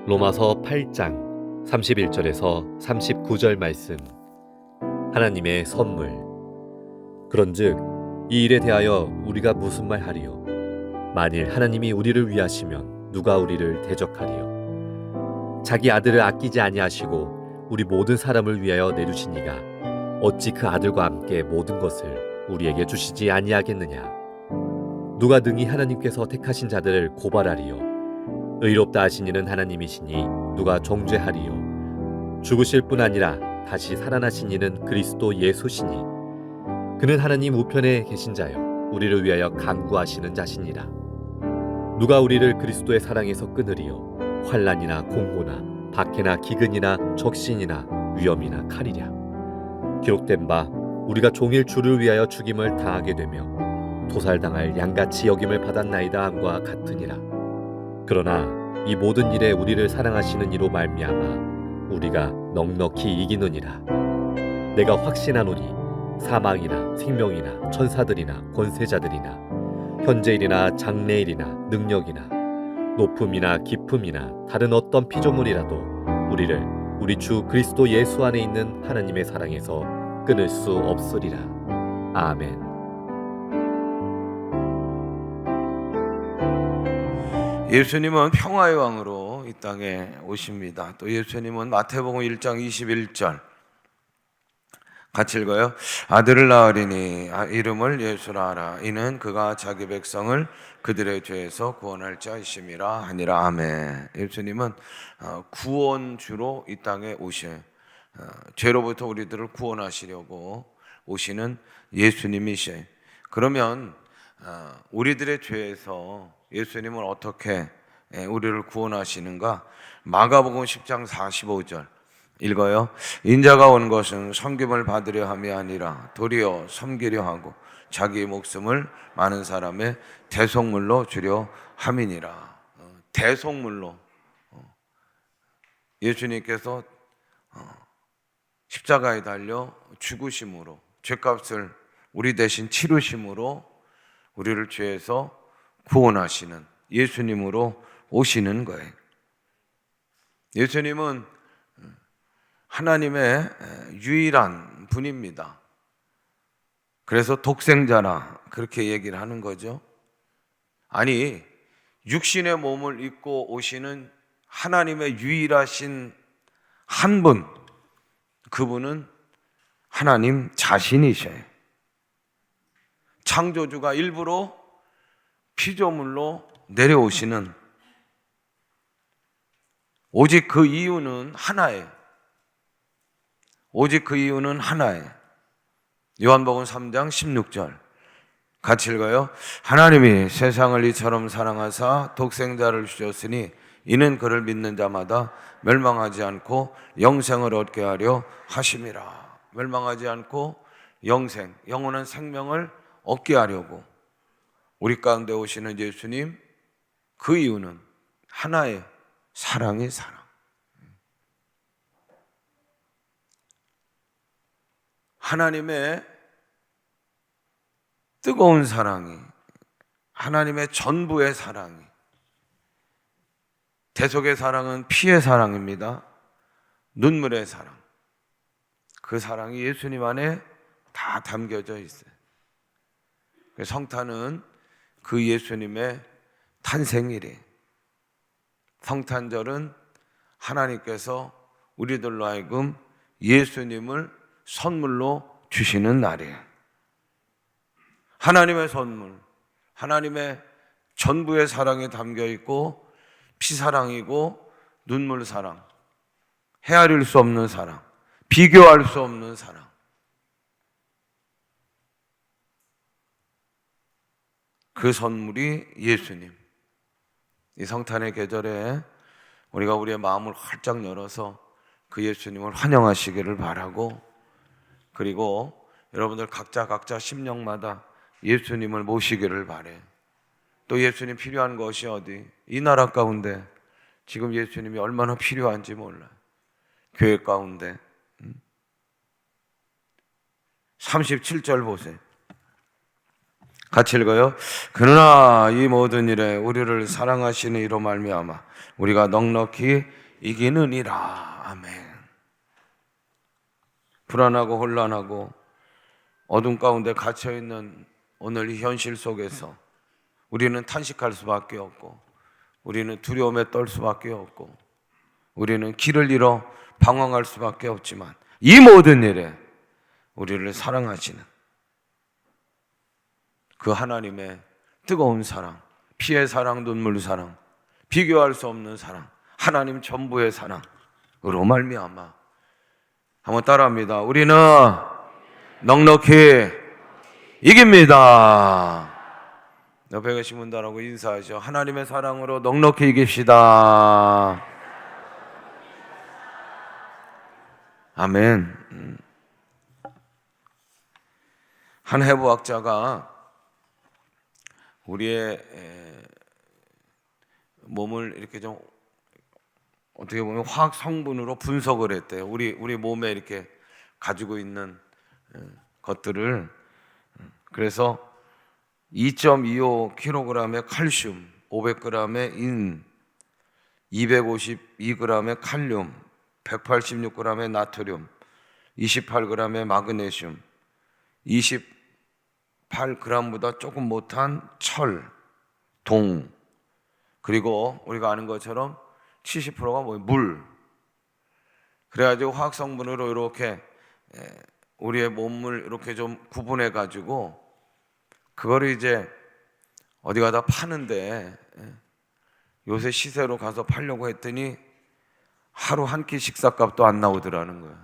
로마서 8장 31절에서 39절 말씀. 하나님의 선물. 그런즉 이 일에 대하여 우리가 무슨 말 하리요? 만일 하나님이 우리를 위하시면 누가 우리를 대적하리요? 자기 아들을 아끼지 아니하시고 우리 모든 사람을 위하여 내주신 이가 어찌 그 아들과 함께 모든 것을 우리에게 주시지 아니하겠느냐? 누가 능히 하나님께서 택하신 자들을 고발하리요? 의롭다 하신 이는 하나님이시니 누가 정죄하리요? 죽으실 뿐 아니라 다시 살아나신 이는 그리스도 예수시니 그는 하나님 우편에 계신 자요 우리를 위하여 간구하시는 자시니라. 누가 우리를 그리스도의 사랑에서 끊으리요? 환난이나 공고나 박해나 기근이나 적신이나 위험이나 칼이랴. 기록된 바 우리가 종일 주를 위하여 죽임을 당하게 되며 도살당할 양같이 여김을 받았나이다 함과 같으니라. 그러나 이 모든 일에 우리를 사랑하시는 이로 말미암아 우리가 넉넉히 이기느니라. 내가 확신하노니 사망이나 생명이나 천사들이나 권세자들이나 현재일이나 장래일이나 능력이나 높음이나 깊음이나 다른 어떤 피조물이라도 우리를 우리 주 그리스도 예수 안에 있는 하나님의 사랑에서 끊을 수 없으리라. 아멘. 예수님은 평화의 왕으로 이 땅에 오십니다. 또 예수님은 마태복음 1장 21절 같이 읽어요. 아들을 낳으리니 이름을 예수라 하라. 이는 그가 자기 백성을 그들의 죄에서 구원할 자이심이라 하니라. 아멘. 예수님은 구원주로 이 땅에 오신 죄로부터 우리들을 구원하시려고 오시는 예수님이시. 그러면 우리들의 죄에서 예수님은 어떻게 우리를 구원하시는가? 마가복음 10장 45절 읽어요. 인자가 온 것은 섬김을 받으려 함이 아니라 도리어 섬기려 하고 자기 목숨을 많은 사람의 대속물로 주려 함이니라. 대속물로 예수님께서 십자가에 달려 죽으심으로 죄값을 우리 대신 치르심으로 우리를 죄에서 구원하시는 예수님으로 오시는 거예요. 예수님은 하나님의 유일한 분입니다. 그래서 독생자라 그렇게 얘기를 하는 거죠. 아니, 육신의 몸을 입고 오시는 하나님의 유일하신 한 분, 그분은 하나님 자신이셔요. 창조주가 일부러 피조물로 내려오시는, 오직 그 이유는 하나예요. 오직 그 이유는 하나예요. 요한복음 3장 16절 같이 읽어요. 하나님이 세상을 이처럼 사랑하사 독생자를 주셨으니 이는 그를 믿는 자마다 멸망하지 않고 영생을 얻게 하려 하심이라. 멸망하지 않고 영생, 영원한 생명을 얻게 하려고 우리 가운데 오시는 예수님, 그 이유는 하나의 사랑의 사랑. 하나님의 뜨거운 사랑이, 하나님의 전부의 사랑이, 대속의 사랑은 피의 사랑입니다. 눈물의 사랑. 그 사랑이 예수님 안에 다 담겨져 있어요. 성탄은 그 예수님의 탄생일이에요. 성탄절은 하나님께서 우리들로 하여금 예수님을 선물로 주시는 날이에요. 하나님의 선물, 하나님의 전부의 사랑이 담겨 있고 피사랑이고 눈물 사랑, 헤아릴 수 없는 사랑, 비교할 수 없는 사랑. 그 선물이 예수님. 이 성탄의 계절에 우리가 우리의 마음을 활짝 열어서 그 예수님을 환영하시기를 바라고, 그리고 여러분들 각자 심령마다 예수님을 모시기를 바래. 또 예수님 필요한 것이 어디? 이 나라 가운데 지금 예수님이 얼마나 필요한지 몰라요. 교회 가운데 37절 보세요. 같이 읽어요. 그러나 이 모든 일에 우리를 사랑하시는 이로 말미암아 우리가 넉넉히 이기느니라. 아멘. 불안하고 혼란하고 어둠 가운데 갇혀있는 오늘 이 현실 속에서 우리는 탄식할 수밖에 없고, 우리는 두려움에 떨 수밖에 없고, 우리는 길을 잃어 방황할 수밖에 없지만, 이 모든 일에 우리를 사랑하시는 그 하나님의 뜨거운 사랑, 피의 사랑, 눈물 사랑, 비교할 수 없는 사랑, 하나님 전부의 사랑으로 말미암아, 한번 따라합니다. 우리는 넉넉히 이깁니다. 옆에 계신 분들하고 인사하죠. 하나님의 사랑으로 넉넉히 이깁시다. 아멘. 한 해부학자가 우리의 몸을 이렇게 좀 어떻게 보면 화학 성분으로 분석을 했대요. 우리 몸에 이렇게 가지고 있는 것들을. 그래서 2.25kg의 칼슘, 500g의 인, 252g의 칼륨, 186g의 나트륨, 28g의 마그네슘, 28g보다 조금 못한 철, 동, 그리고 우리가 아는 것처럼 70%가 뭐예요? 물. 그래가지고 화학 성분으로 이렇게 우리의 몸을 이렇게 좀 구분해 가지고 그거를 이제 어디 가다 파는데, 요새 시세로 가서 팔려고 했더니 하루 한 끼 식사값도 안 나오더라는 거예요.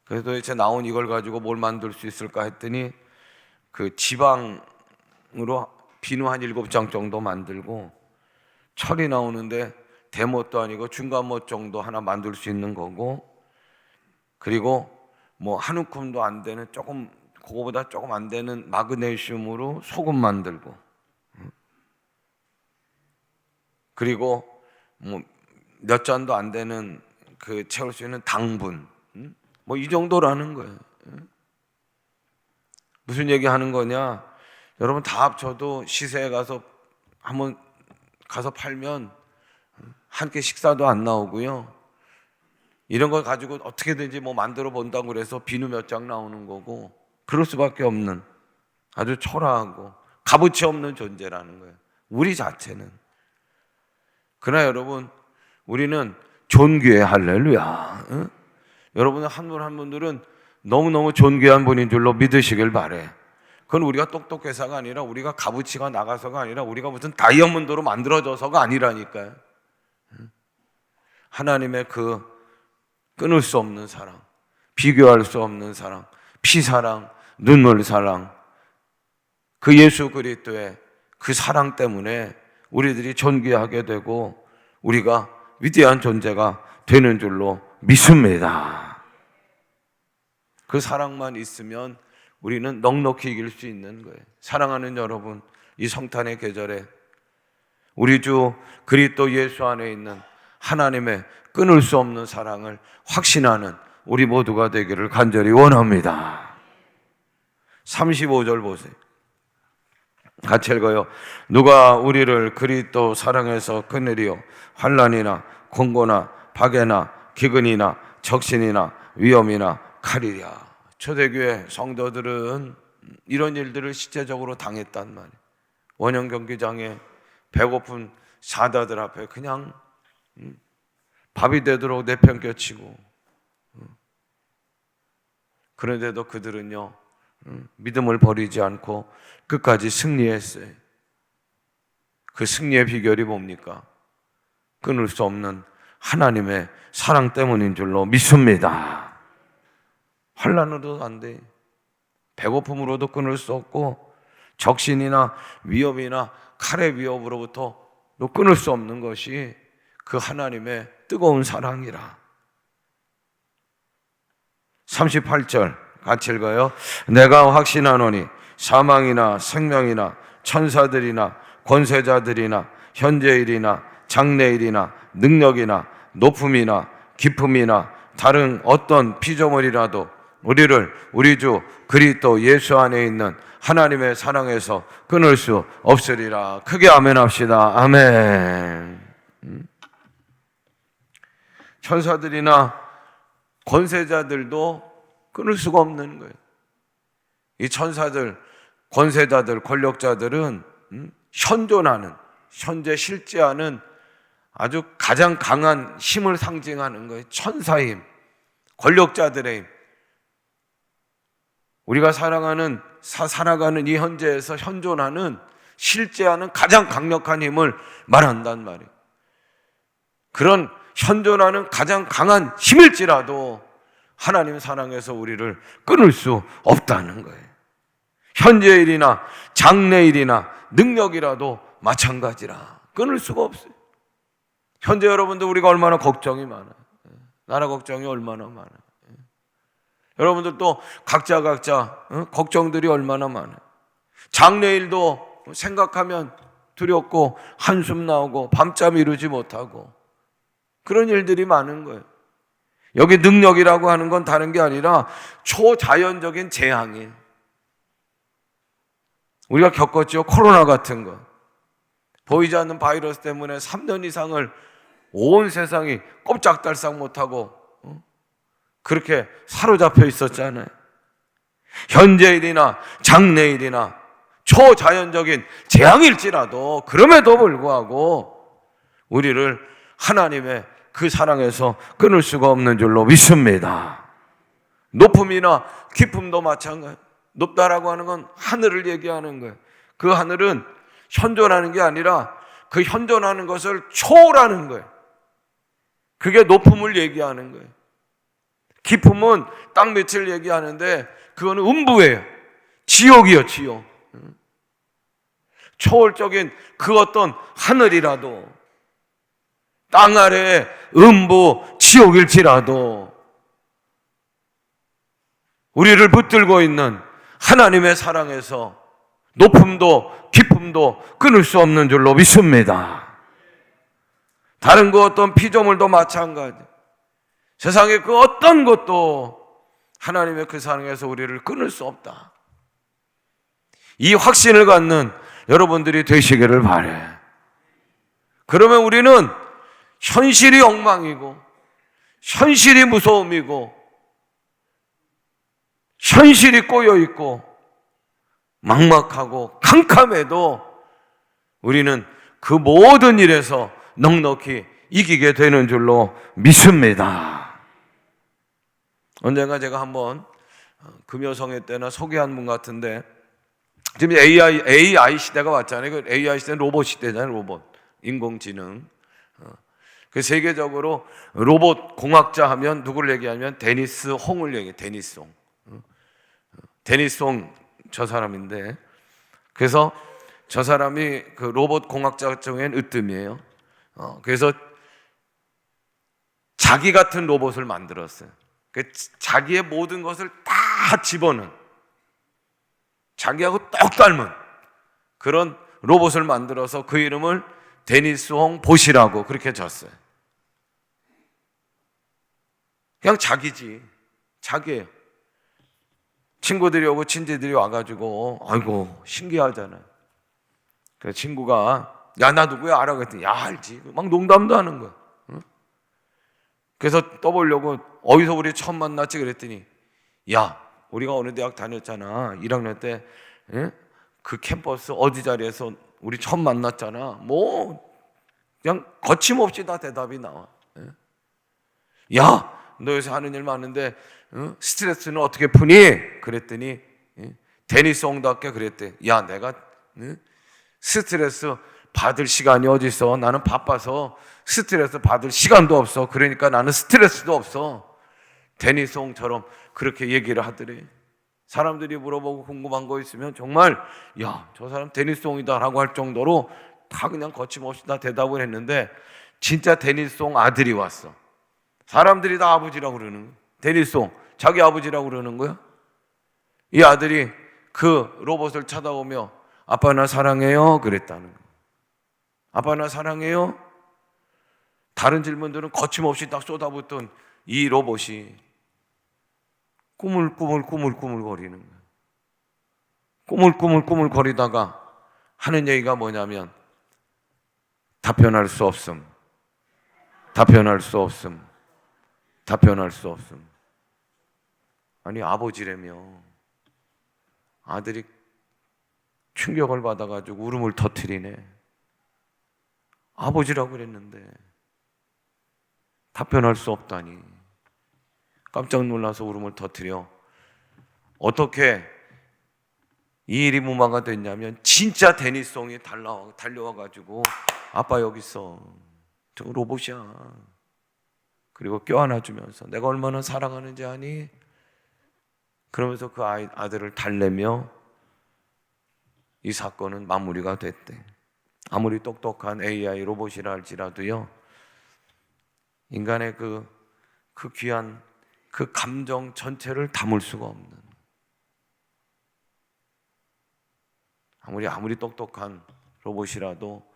그래서 도대체 나온 이걸 가지고 뭘 만들 수 있을까 했더니 그 지방으로 비누 한 7장 정도 만들고, 철이 나오는데 대못도 아니고 중간못 정도 하나 만들 수 있는 거고, 그리고 뭐 한 움큼도 안 되는 조금, 그거보다 조금 안 되는 마그네슘으로 소금 만들고, 그리고 뭐 몇 잔도 안 되는 그 채울 수 있는 당분, 뭐 이 정도라는 거예요. 무슨 얘기 하는 거냐? 여러분 다 합쳐도 시세에 가서 한번 가서 팔면 한 끼 식사도 안 나오고요. 이런 걸 가지고 어떻게든지 뭐 만들어 본다고 그래서 비누 몇 장 나오는 거고, 그럴 수밖에 없는 아주 초라하고 값어치 없는 존재라는 거예요, 우리 자체는. 그러나 여러분, 우리는 존귀해. 할렐루야. 응? 여러분 한 분 한 분들은 너무너무 존귀한 분인 줄로 믿으시길 바래. 그건 우리가 똑똑해서가 아니라, 우리가 값어치가 나가서가 아니라, 우리가 무슨 다이아몬드로 만들어져서가 아니라니까요. 하나님의 그 끊을 수 없는 사랑, 비교할 수 없는 사랑, 피사랑, 눈물 사랑, 그 예수 그리스도의 그 사랑 때문에 우리들이 존귀하게 되고 우리가 위대한 존재가 되는 줄로 믿습니다. 그 사랑만 있으면 우리는 넉넉히 이길 수 있는 거예요. 사랑하는 여러분, 이 성탄의 계절에 우리 주 그리스도 예수 안에 있는 하나님의 끊을 수 없는 사랑을 확신하는 우리 모두가 되기를 간절히 원합니다. 35절 보세요. 같이 읽어요. 누가 우리를 그리스도 사랑해서 끊으리요? 환난이나 공고나 박해나 기근이나 적신이나 위험이나 칼이랴. 초대교회 성도들은 이런 일들을 실제적으로 당했단 말이에요. 원형 경기장에 배고픈 사다들 앞에 그냥 밥이 되도록 내팽개치고, 그런데도 그들은요 믿음을 버리지 않고 끝까지 승리했어요. 그 승리의 비결이 뭡니까? 끊을 수 없는 하나님의 사랑 때문인 줄로 믿습니다. 환난으로도 안 돼, 배고픔으로도 끊을 수 없고, 적신이나 위협이나 칼의 위협으로부터 끊을 수 없는 것이 그 하나님의 뜨거운 사랑이라. 38절 같이 읽어요. 내가 확신하노니 사망이나 생명이나 천사들이나 권세자들이나 현재일이나 장래일이나 능력이나 높음이나 깊음이나 다른 어떤 피조물이라도 우리를 우리 주 그리스도 예수 안에 있는 하나님의 사랑에서 끊을 수 없으리라. 크게 아멘 합시다. 아멘. 천사들이나 권세자들도 끊을 수가 없는 거예요. 이 천사들, 권세자들, 권력자들은 현존하는, 현재 실제하는 아주 가장 강한 힘을 상징하는 거예요. 천사의 힘, 권력자들의 힘. 우리가 살아가는 이 현재에서 현존하는, 실제하는 가장 강력한 힘을 말한단 말이에요. 그런 현존하는 가장 강한 힘일지라도 하나님 사랑에서 우리를 끊을 수 없다는 거예요. 현재 일이나 장래 일이나 능력이라도 마찬가지라. 끊을 수가 없어요. 현재 여러분들 우리가 얼마나 걱정이 많아요. 나라 걱정이 얼마나 많아요. 여러분들 또 각자 걱정들이 얼마나 많아요. 장래 일도 생각하면 두렵고 한숨 나오고 밤잠 이루지 못하고 그런 일들이 많은 거예요. 여기 능력이라고 하는 건 다른 게 아니라 초자연적인 재앙이에요. 우리가 겪었죠. 코로나 같은 거. 보이지 않는 바이러스 때문에 3년 이상을 온 세상이 꼼짝달싹 못하고 그렇게 사로잡혀 있었잖아요. 현재 일이나 장래 일이나 초자연적인 재앙일지라도 그럼에도 불구하고 우리를 하나님의 그 사랑에서 끊을 수가 없는 줄로 믿습니다. 높음이나 깊음도 마찬가지. 높다라고 하는 건 하늘을 얘기하는 거예요. 그 하늘은 현존하는 게 아니라 그 현존하는 것을 초월하는 거예요. 그게 높음을 얘기하는 거예요. 깊음은 땅 밑을 얘기하는데 그거는 음부예요. 지옥이요, 지옥. 초월적인 그 어떤 하늘이라도 땅 아래의 음부 지옥일지라도 우리를 붙들고 있는 하나님의 사랑에서 높음도 깊음도 끊을 수 없는 줄로 믿습니다. 다른 그 어떤 피조물도 마찬가지. 세상의 그 어떤 것도 하나님의 그 사랑에서 우리를 끊을 수 없다. 이 확신을 갖는 여러분들이 되시기를 바래. 그러면 우리는 현실이 엉망이고 현실이 무서움이고 현실이 꼬여있고 막막하고 캄캄해도 우리는 그 모든 일에서 넉넉히 이기게 되는 줄로 믿습니다. 언젠가 제가 한번 금요성회 때나 소개한 분 같은데 지금 AI 시대가 왔잖아요. 그 AI 시대는 로봇 시대잖아요. 로봇, 인공지능. 그 세계적으로 로봇 공학자 하면 누구를 얘기하면 데니스 홍을 얘기해요. 데니스 홍. 데니스 홍 저 사람인데, 그래서 저 사람이 그 로봇 공학자 중엔 으뜸이에요. 그래서 자기 같은 로봇을 만들었어요. 그 자기의 모든 것을 다 집어넣은, 자기하고 똑 닮은 그런 로봇을 만들어서 그 이름을 데니스 홍 봇이라고 그렇게 졌어요. 그냥 자기지, 자기예요. 친구들이 오고 친지들이 와가지고 아이고 신기하잖아요. 그 친구가 야 나 누구야 알아? 그랬더니 야 알지. 막 농담도 하는 거야. 응? 그래서 떠보려고 어디서 우리 처음 만났지 그랬더니 야 우리가 어느 대학 다녔잖아 1학년 때 그 캠퍼스 어디 자리에서 우리 처음 만났잖아. 뭐 그냥 거침없이 다 대답이 나와. 야 너 요새 하는 일 많은데 스트레스는 어떻게 푸니? 그랬더니 데니스 홍답게 그랬대. 야 내가 스트레스 받을 시간이 어디 있어? 나는 바빠서 스트레스 받을 시간도 없어. 그러니까 나는 스트레스도 없어. 데니스 홍처럼 그렇게 얘기를 하더래. 사람들이 물어보고 궁금한 거 있으면 정말 야 저 사람 데니스 홍이다 라고 할 정도로 다 그냥 거침없이 다 대답을 했는데 진짜 데니스 홍 아들이 왔어. 사람들이 다 아버지라고 그러는 거야. 데니스 홍 자기 아버지라고 그러는 거야. 이 아들이 그 로봇을 쳐다보며 아빠 나 사랑해요 그랬다는 거야. 아빠 나 사랑해요. 다른 질문들은 거침없이 딱 쏟아붓던 이 로봇이 꾸물꾸물 거리는 거예요. 꾸물꾸물 거리다가 하는 얘기가 뭐냐면 답변할 수 없음. 아니 아버지라며 아들이 충격을 받아가지고 울음을 터뜨리네. 아버지라고 그랬는데 답변할 수 없다니 깜짝 놀라서 울음을 터뜨려. 어떻게 이 일이 무마가 됐냐면 진짜 데니송이 달려와가지고 아빠 여기 있어. 저 로봇이야. 그리고 껴안아주면서 내가 얼마나 사랑하는지 아니? 그러면서 그 아들을 달래며 이 사건은 마무리가 됐대. 아무리 똑똑한 AI 로봇이라 할지라도요, 인간의 그 귀한 그 감정 전체를 담을 수가 없는, 아무리 똑똑한 로봇이라도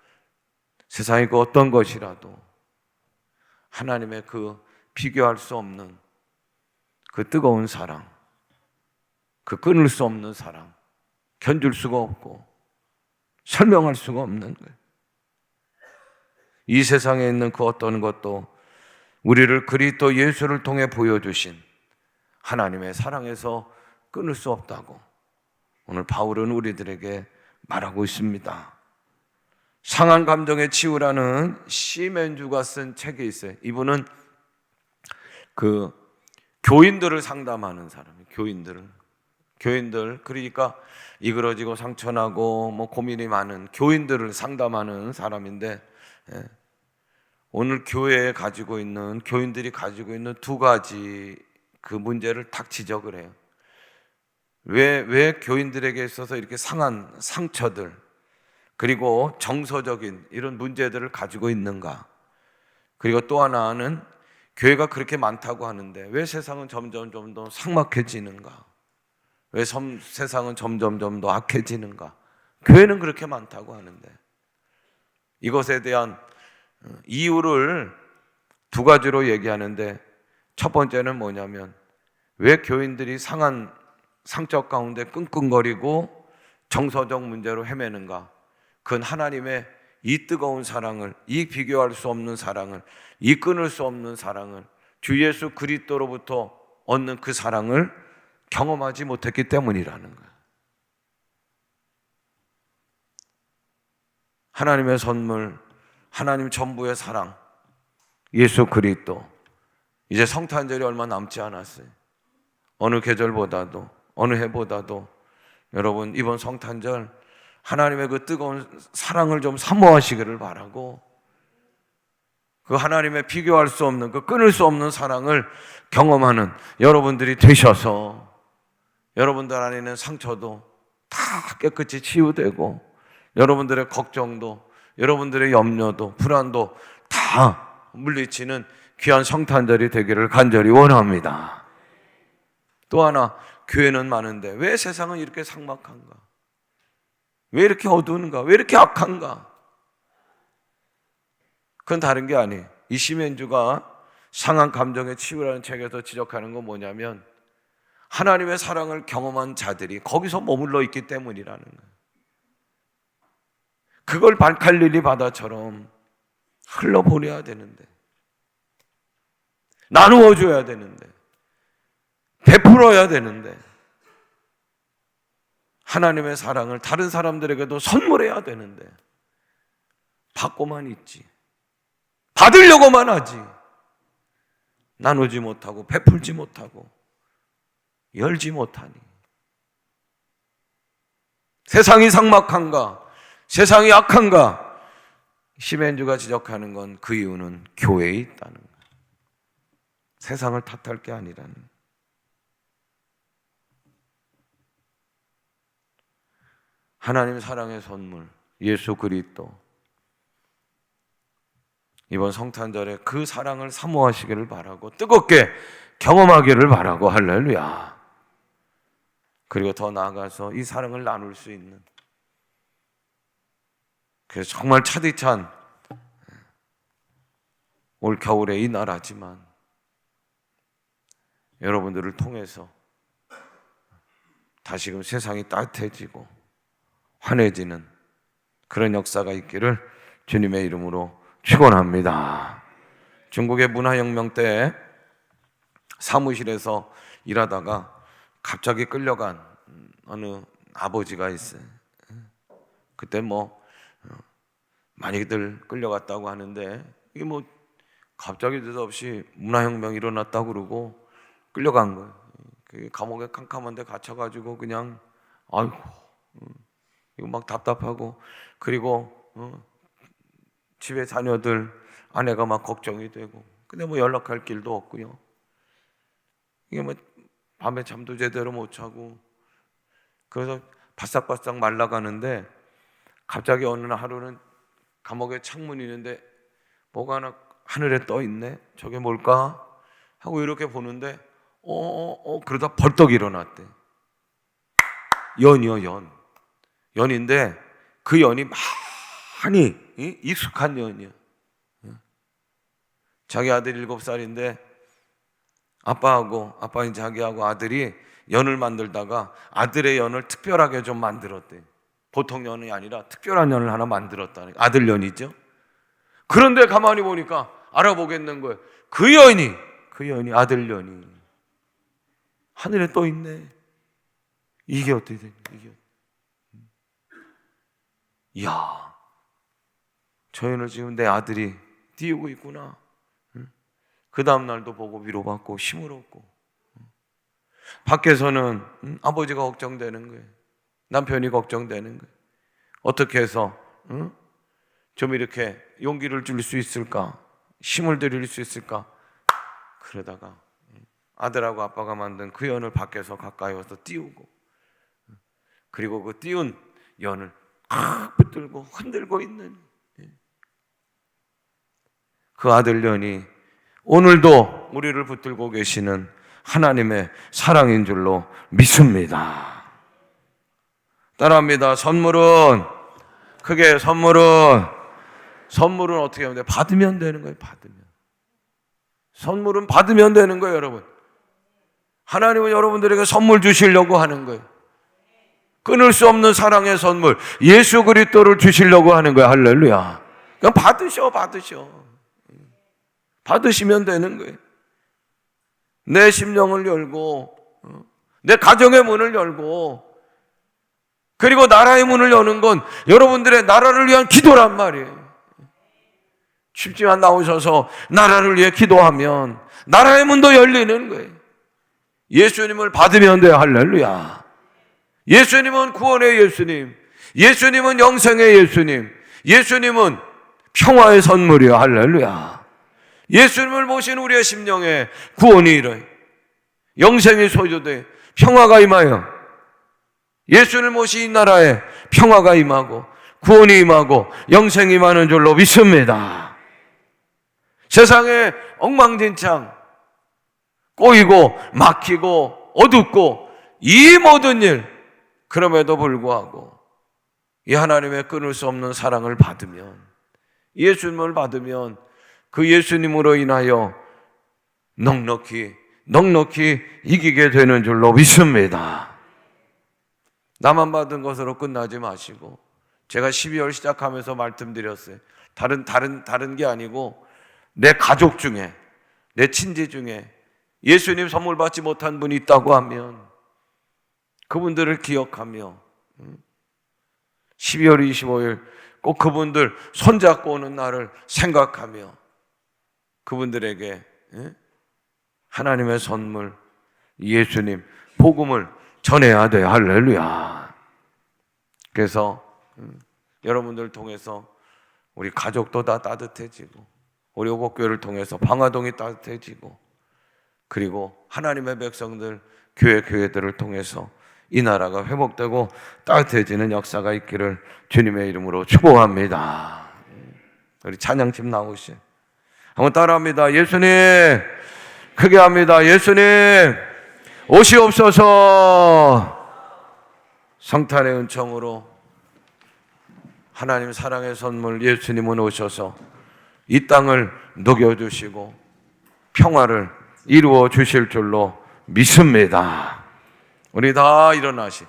세상의 그 어떤 것이라도 하나님의 그 비교할 수 없는 그 뜨거운 사랑, 그 끊을 수 없는 사랑, 견줄 수가 없고 설명할 수가 없는 거예요. 이 세상에 있는 그 어떤 것도 우리를 그리스도 예수를 통해 보여주신 하나님의 사랑에서 끊을 수 없다고 오늘 바울은 우리들에게 말하고 있습니다. 상한 감정의 치유라는 시멘주가 쓴 책이 있어요. 이분은 그 교인들을 상담하는 사람이에요. 교인들, 그러니까 이그러지고 상처나고 뭐 고민이 많은 교인들을 상담하는 사람인데, 오늘 교회에 가지고 있는, 교인들이 가지고 있는 두 가지 그 문제를 딱 지적을 해요. 왜 교인들에게 있어서 이렇게 상한 상처들, 그리고 정서적인 이런 문제들을 가지고 있는가? 그리고 또 하나는 교회가 그렇게 많다고 하는데 왜 세상은 점점 더 삭막해지는가? 왜 세상은 점점 더 악해지는가? 교회는 그렇게 많다고 하는데 이것에 대한 이유를 두 가지로 얘기하는데, 첫 번째는 뭐냐면 왜 교인들이 상한 상처 가운데 끙끙거리고 정서적 문제로 헤매는가? 그건 하나님의 이 뜨거운 사랑을, 이 비교할 수 없는 사랑을, 이 끊을 수 없는 사랑을, 주 예수 그리스도로부터 얻는 그 사랑을 경험하지 못했기 때문이라는 거예요. 하나님의 선물, 하나님 전부의 사랑, 예수 그리스도. 이제 성탄절이 얼마 남지 않았어요. 어느 계절보다도, 어느 해보다도 여러분 이번 성탄절 하나님의 그 뜨거운 사랑을 좀 사모하시기를 바라고, 그 하나님의 비교할 수 없는, 그 끊을 수 없는 사랑을 경험하는 여러분들이 되셔서 여러분들 안에 있는 상처도 다 깨끗이 치유되고 여러분들의 걱정도, 여러분들의 염려도, 불안도 다 물리치는 귀한 성탄절이 되기를 간절히 원합니다. 또 하나, 교회는 많은데 왜 세상은 이렇게 삭막한가? 왜 이렇게 어두운가? 왜 이렇게 악한가? 그건 다른 게 아니에요. 이 시멘주가 상한 감정의 치유라는 책에서 지적하는 건 뭐냐면 하나님의 사랑을 경험한 자들이 거기서 머물러 있기 때문이라는 거예요. 그걸 갈릴리 바다처럼 흘러보내야 되는데, 나누어 줘야 되는데, 베풀어야 되는데, 하나님의 사랑을 다른 사람들에게도 선물해야 되는데 받고만 있지, 받으려고만 하지, 나누지 못하고 베풀지 못하고 열지 못하니 세상이 삭막한가? 세상이 악한가? 시멘주가 지적하는 건 그 이유는 교회에 있다는 거예요. 세상을 탓할 게 아니라는 거예요. 하나님 사랑의 선물 예수 그리스도, 이번 성탄절에 그 사랑을 사모하시기를 바라고 뜨겁게 경험하기를 바라고, 할렐루야. 그리고 더 나아가서 이 사랑을 나눌 수 있는, 그래서 정말 차디찬 올 겨울의 이 나라지만 여러분들을 통해서 다시금 세상이 따뜻해지고 환해지는 그런 역사가 있기를 주님의 이름으로 축원합니다. 중국의 문화혁명 때 사무실에서 일하다가 갑자기 끌려간 어느 아버지가 있어요. 그때 많이들 끌려갔다고 하는데 이게 갑자기 느닷없이 문화혁명이 일어났다고 그러고 끌려간 거예요. 그 감옥에 캄캄한 데 갇혀가지고 그냥 아이고 이거 막 답답하고, 그리고 집에 자녀들 아내가 막 걱정이 되고, 근데 연락할 길도 없고요. 이게 밤에 잠도 제대로 못 자고, 그래서 바싹바싹 말라가는데 갑자기 어느 날 하루는 감옥에 창문이 있는데 뭐가 하나 하늘에 떠 있네. 저게 뭘까? 하고 이렇게 보는데 그러다 벌떡 일어났대. 연이요. 연인데 그 연이 많이 익숙한 연이야. 자기 아들 7살인데 아빠인 자기하고 아들이 연을 만들다가 아들의 연을 특별하게 좀 만들었대. 보통 연이 아니라 특별한 연을 하나 만들었다는, 아들 연이죠. 그런데 가만히 보니까 알아보겠는 거예요. 그 연이 아들 연이 하늘에 떠 있네. 이게 어떻게 되냐? 이야, 저 연을 지금 내 아들이 띄우고 있구나. 그 다음 날도 보고 위로받고 힘을 얻고, 밖에서는 아버지가 걱정되는 거예요. 남편이 걱정되는 거예요. 어떻게 해서 좀 이렇게 용기를 줄 수 있을까? 힘을 드릴 수 있을까? 그러다가 아들하고 아빠가 만든 그 연을 밖에서 가까이 와서 띄우고, 그리고 그 띄운 연을 붙들고 흔들고 있는 그 아들 연이 오늘도 우리를 붙들고 계시는 하나님의 사랑인 줄로 믿습니다. 따라합니다. 선물은 어떻게 하면 돼? 받으면 되는 거예요. 선물은 받으면 되는 거예요, 여러분. 하나님은 여러분들에게 선물 주시려고 하는 거예요. 끊을 수 없는 사랑의 선물, 예수 그리스도를 주시려고 하는 거예요. 할렐루야. 그냥 받으시면 되는 거예요. 내 심령을 열고, 내 가정의 문을 열고, 그리고 나라의 문을 여는 건 여러분들의 나라를 위한 기도란 말이에요. 쉽지만 나오셔서 나라를 위해 기도하면 나라의 문도 열리는 거예요. 예수님을 받으면 돼요. 할렐루야. 예수님은 구원의 예수님, 예수님은 영생의 예수님, 예수님은 평화의 선물이요. 할렐루야. 예수님을 모신 우리의 심령에 구원이 이뤄요. 영생이 소유돼 평화가 임하여, 예수를 모신 이 나라에 평화가 임하고 구원이 임하고 영생이 임하는 줄로 믿습니다. 세상에 엉망진창, 꼬이고 막히고 어둡고 이 모든 일, 그럼에도 불구하고 이 하나님의 끊을 수 없는 사랑을 받으면, 예수님을 받으면 그 예수님으로 인하여 넉넉히 이기게 되는 줄로 믿습니다. 나만 받은 것으로 끝나지 마시고, 제가 12월 시작하면서 말씀드렸어요. 다른 게 아니고 내 가족 중에, 내 친지 중에 예수님 선물 받지 못한 분이 있다고 하면 그분들을 기억하며 12월 25일 꼭 그분들 손잡고 오는 날을 생각하며 그분들에게 하나님의 선물, 예수님 복음을 전해야 돼요. 할렐루야. 그래서 여러분들 통해서 우리 가족도 다 따뜻해지고, 우리 오곡교회를 통해서 방화동이 따뜻해지고, 그리고 하나님의 백성들, 교회들을 통해서 이 나라가 회복되고 따뜻해지는 역사가 있기를 주님의 이름으로 축복합니다. 우리 찬양팀 나오시. 한번 따라합니다. 예수님, 크게 합니다. 예수님 오시옵소서. 성탄의 은총으로 하나님 사랑의 선물 예수님은 오셔서 이 땅을 녹여주시고 평화를 이루어 주실 줄로 믿습니다. 우리 다 일어나시